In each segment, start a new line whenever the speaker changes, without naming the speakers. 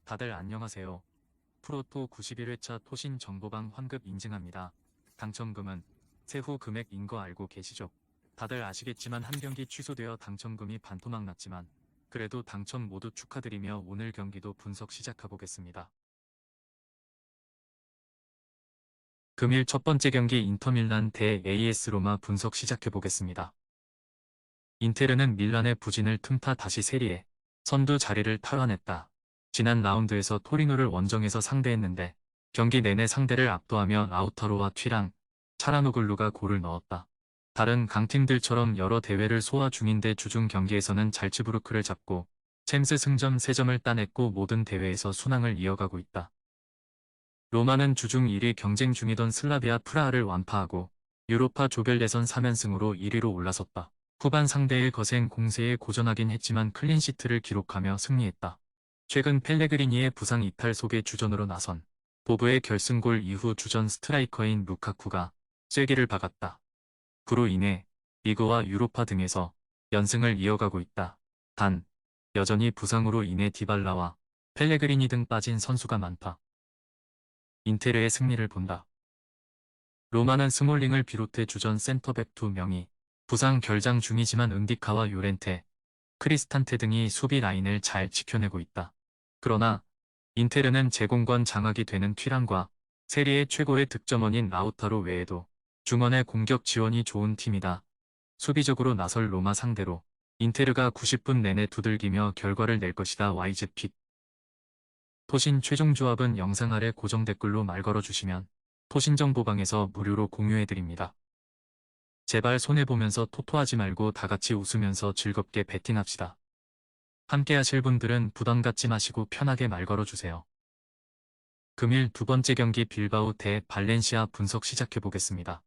다들 안녕하세요. 프로토 91회차 토신 정보방 환급 인증합니다. 당첨금은 세후 금액인 거 알고 계시죠? 다들 아시겠지만 한 경기 취소되어 당첨금이 반토막 났지만 그래도 당첨 모두 축하드리며 오늘 경기도 분석 시작해보겠습니다. 금일 첫 번째 경기 인터밀란 대 AS 로마 분석 시작해보겠습니다. 인테르는 밀란의 부진을 틈타 다시 세리에 선두 자리를 탈환했다. 지난 라운드에서 토리노를 원정에서 상대했는데 경기 내내 상대를 압도하며 라우타로와 튀랑, 차라노글루가 골을 넣었다. 다른 강팀들처럼 여러 대회를 소화 중인데 주중 경기에서는 잘츠부르크를 잡고 챔스 승점 3점을 따냈고 모든 대회에서 순항을 이어가고 있다. 로마는 주중 1위 경쟁 중이던 슬라비아 프라하를 완파하고 유로파 조별 예선 3연승으로 1위로 올라섰다. 후반 상대의 거센 공세에 고전하긴 했지만 클린시트를 기록하며 승리했다. 최근 펠레그리니의 부상 이탈 속에 주전으로 나선 보브의 결승골 이후 주전 스트라이커인 루카쿠가 쐐기를 박았다. 그로 인해 리그와 유로파 등에서 연승을 이어가고 있다. 단, 여전히 부상으로 인해 디발라와 펠레그리니 등 빠진 선수가 많다. 인테르의 승리를 본다. 로마는 스몰링을 비롯해 주전 센터백 2명이 부상 결장 중이지만 은디카와 요렌테, 크리스탄테 등이 수비 라인을 잘 지켜내고 있다. 그러나 인테르는 제공권 장악이 되는 튀랑과 세리의 최고의 득점원인 라우타로 외에도 중원의 공격 지원이 좋은 팀이다. 수비적으로 나설 로마 상대로 인테르가 90분 내내 두들기며 결과를 낼 것이다. YZ픽 토신 최종 조합은 영상 아래 고정 댓글로 말 걸어주시면 토신정보방에서 무료로 공유해드립니다. 제발 손해보면서 토토하지 말고 다같이 웃으면서 즐겁게 베팅합시다. 함께 하실 분들은 부담 갖지 마시고 편하게 말 걸어주세요. 금일 두 번째 경기 빌바오 대 발렌시아 분석 시작해보겠습니다.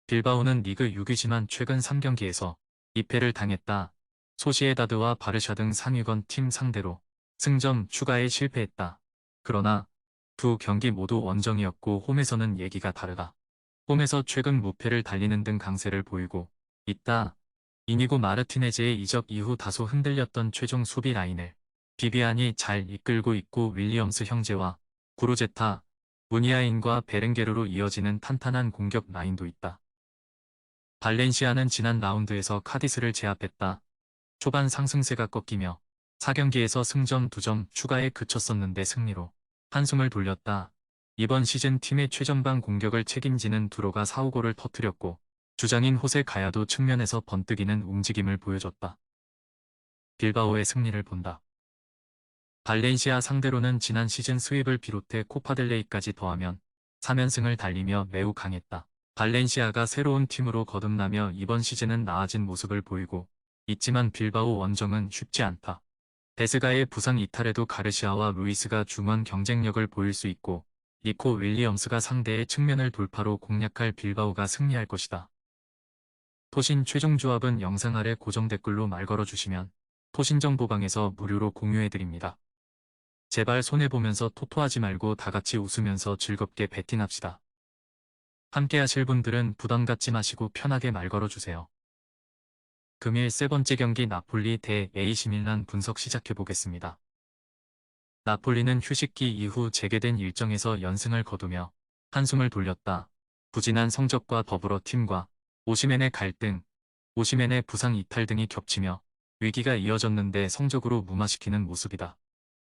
빌바오는 리그 6위지만 최근 3경기에서 2패를 당했다. 소시에다드와 바르샤 등 상위권 팀 상대로 승점 추가에 실패했다. 그러나 두 경기 모두 원정이었고 홈에서는 얘기가 다르다. 홈에서 최근 무패를 달리는 등 강세를 보이고 있다. 이니고 마르티네즈의 이적 이후 다소 흔들렸던 최종 수비 라인을 비비안이 잘 이끌고 있고 윌리엄스 형제와 구루제타, 무니아인과 베렌게르로 이어지는 탄탄한 공격 라인도 있다. 발렌시아는 지난 라운드에서 카디스를 제압했다. 초반 상승세가 꺾이며 4경기에서 승점 2점 추가에 그쳤었는데 승리로 한숨을 돌렸다. 이번 시즌 팀의 최전방 공격을 책임지는 두로가 4-5골을 터뜨렸고 주장인 호세 가야도 측면에서 번뜩이는 움직임을 보여줬다. 빌바오의 승리를 본다. 발렌시아 상대로는 지난 시즌 스윕을 비롯해 코파델레이까지 더하면 3연승을 달리며 매우 강했다. 발렌시아가 새로운 팀으로 거듭나며 이번 시즌은 나아진 모습을 보이고 있지만 빌바오 원정은 쉽지 않다. 베스가의 부상 이탈에도 가르시아와 루이스가 중원 경쟁력을 보일 수 있고 니코 윌리엄스가 상대의 측면을 돌파로 공략할 빌바오가 승리할 것이다. 토신 최종 조합은 영상 아래 고정 댓글로 말 걸어주시면 토신정보방에서 무료로 공유해드립니다. 제발 손해보면서 토토하지 말고 다같이 웃으면서 즐겁게 베팅합시다. 함께 하실 분들은 부담 갖지 마시고 편하게 말 걸어주세요. 금일 세 번째 경기 나폴리 대 AC 밀란 분석 시작해보겠습니다. 나폴리는 휴식기 이후 재개된 일정에서 연승을 거두며 한숨을 돌렸다. 부진한 성적과 더불어 팀과 오시멘의 갈등, 오시멘의 부상 이탈 등이 겹치며 위기가 이어졌는데 성적으로 무마시키는 모습이다.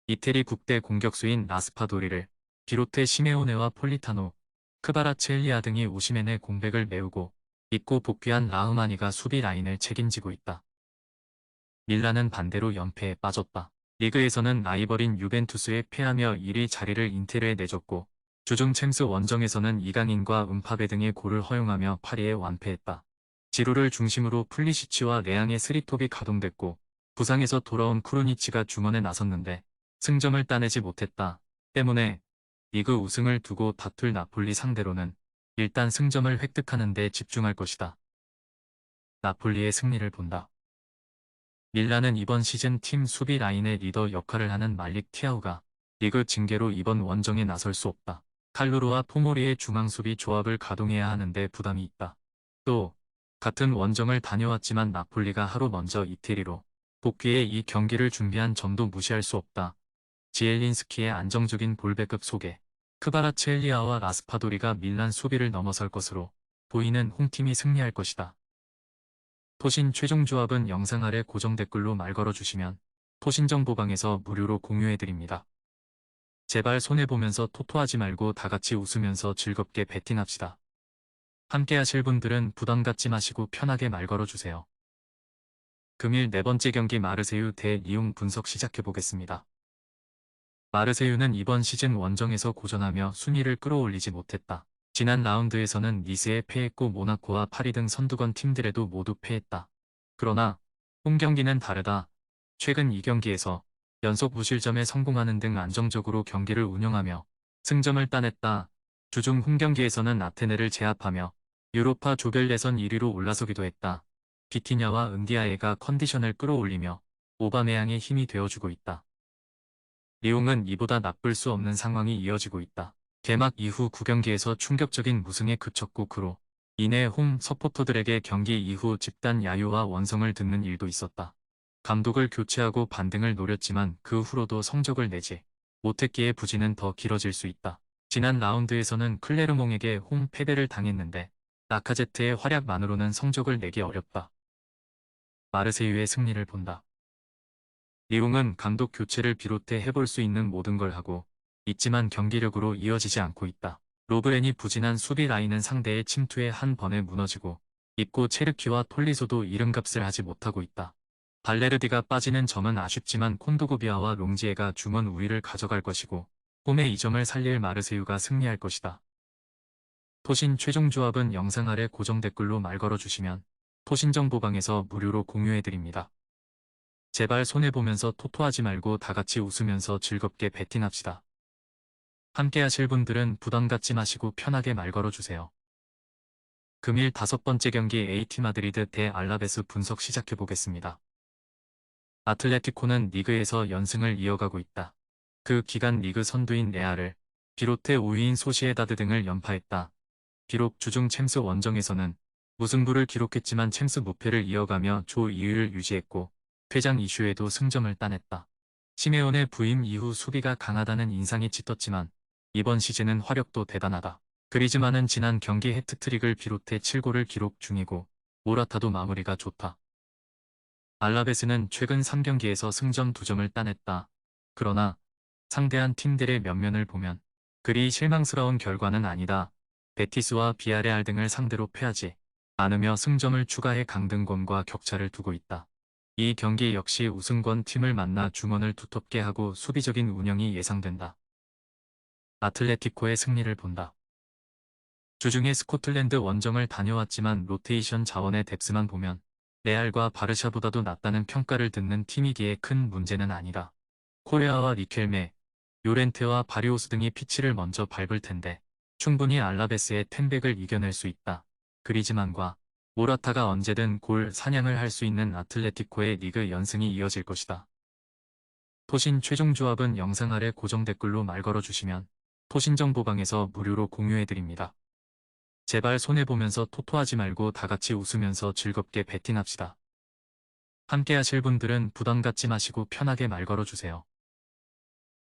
이태리 국대 공격수인 라스파도리를 비롯해 시메오네와 폴리타노, 크바라츠엘리아 등이 오시멘의 공백을 메우고 있고 복귀한 라흐마니가 수비 라인을 책임지고 있다. 밀란은 반대로 연패에 빠졌다. 리그에서는 라이벌인 유벤투스에 패하며 1위 자리를 인테르에 내줬고 주중 챔스 원정에서는 이강인과 음파베 등의 골을 허용하며 파리에 완패했다. 지루를 중심으로 플리시치와 레앙의 스리톱이 가동됐고 부상에서 돌아온 크루니치가 중원에 나섰는데 승점을 따내지 못했다. 때문에 리그 우승을 두고 다툴 나폴리 상대로는 일단 승점을 획득하는 데 집중할 것이다. 나폴리의 승리를 본다. 밀란은 이번 시즌 팀 수비 라인의 리더 역할을 하는 말릭 티아우가 리그 징계로 이번 원정에 나설 수 없다. 칼루르와 토모리의 중앙수비 조합을 가동해야 하는데 부담이 있다. 또 같은 원정을 다녀왔지만 나폴리가 하루 먼저 이태리로 복귀해 이 경기를 준비한 점도 무시할 수 없다. 지엘린스키의 안정적인 볼배급 속에 크바라츠엘리아와 라스파도리가 밀란 수비를 넘어설 것으로 보이는 홈팀이 승리할 것이다. 토신 최종 조합은 영상 아래 고정 댓글로 말 걸어주시면 토신정보방에서 무료로 공유해드립니다. 제발 손해보면서 토토하지 말고 다같이 웃으면서 즐겁게 베팅합시다. 함께 하실 분들은 부담 갖지 마시고 편하게 말 걸어주세요. 금일 네 번째 경기 마르세유 대 리옹 분석 시작해보겠습니다. 마르세유는 이번 시즌 원정에서 고전하며 순위를 끌어올리지 못했다. 지난 라운드에서는 니스에 패했고 모나코와 파리 등 선두권 팀들에도 모두 패했다. 그러나 홈 경기는 다르다. 최근 2경기에서 연속 무실점에 성공하는 등 안정적으로 경기를 운영하며 승점을 따냈다. 주중 홈 경기에서는 아테네를 제압하며 유로파 조별 예선 1위로 올라서기도 했다. 비티냐와 은디아에가 컨디션을 끌어올리며 오바메양의 힘이 되어주고 있다. 리옹은 이보다 나쁠 수 없는 상황이 이어지고 있다. 개막 이후 9경기에서 충격적인 무승에 그쳤고 그로 인해 홈 서포터들에게 경기 이후 집단 야유와 원성을 듣는 일도 있었다. 감독을 교체하고 반등을 노렸지만 그 후로도 성적을 내지 못했기에 부진은 더 길어질 수 있다. 지난 라운드에서는 클레르몽에게 홈 패배를 당했는데 라카제트의 활약만으로는 성적을 내기 어렵다. 마르세유의 승리를 본다. 리옹은 감독 교체를 비롯해 해볼 수 있는 모든 걸 하고 있지만 경기력으로 이어지지 않고 있다. 로브렌이 부진한 수비 라인은 상대의 침투에 한 번에 무너지고 있고 체르키와 톨리소도 이름값을 하지 못하고 있다. 발레르디가 빠지는 점은 아쉽지만 콘도고비아와 롱지에가 중원 우위를 가져갈 것이고 홈의 이 점을 살릴 마르세유가 승리할 것이다. 토신 최종 조합은 영상 아래 고정 댓글로 말 걸어주시면 토신정보방에서 무료로 공유해드립니다. 제발 손해보면서 토토하지 말고 다같이 웃으면서 즐겁게 베팅합시다. 함께 하실 분들은 부담 갖지 마시고 편하게 말 걸어주세요. 금일 5번째 경기 AT 마드리드 대 알라베스 분석 시작해보겠습니다. 아틀레티코는 리그에서 연승을 이어가고 있다. 그 기간 리그 선두인 레알을 비롯해 5위인 소시에다드 등을 연파했다. 비록 주중 챔스 원정에서는 무승부를 기록했지만 챔스 무패를 이어가며 조 2위를 유지했고 퇴장 이슈에도 승점을 따냈다. 시메온의 부임 이후 수비가 강하다는 인상이 짙었지만 이번 시즌은 화력도 대단하다. 그리즈만은 지난 경기 해트트릭을 비롯해 7골을 기록 중이고 모라타도 마무리가 좋다. 알라베스는 최근 3경기에서 승점 2점을 따냈다. 그러나 상대한 팀들의 면면을 보면 그리 실망스러운 결과는 아니다. 베티스와 비아레알 등을 상대로 패하지 않으며 승점을 추가해 강등권과 격차를 두고 있다. 이 경기 역시 우승권 팀을 만나 중원을 두텁게 하고 수비적인 운영이 예상된다. 아틀레티코의 승리를 본다. 주중에 스코틀랜드 원정을 다녀왔지만 로테이션 자원의 뎁스만 보면 레알과 바르샤보다도 낫다는 평가를 듣는 팀이기에 큰 문제는 아니다. 코레아와 리켈메, 요렌테와 바리오스 등이 피치를 먼저 밟을 텐데 충분히 알라베스의 텐백을 이겨낼 수 있다. 그리즈만과 모라타가 언제든 골 사냥을 할 수 있는 아틀레티코의 리그 연승이 이어질 것이다. 토신 최종 조합은 영상 아래 고정 댓글로 말 걸어주시면 토신정보방에서 무료로 공유해드립니다. 제발 손해보면서 토토하지 말고 다같이 웃으면서 즐겁게 베팅합시다. 함께 하실 분들은 부담 갖지 마시고 편하게 말 걸어주세요.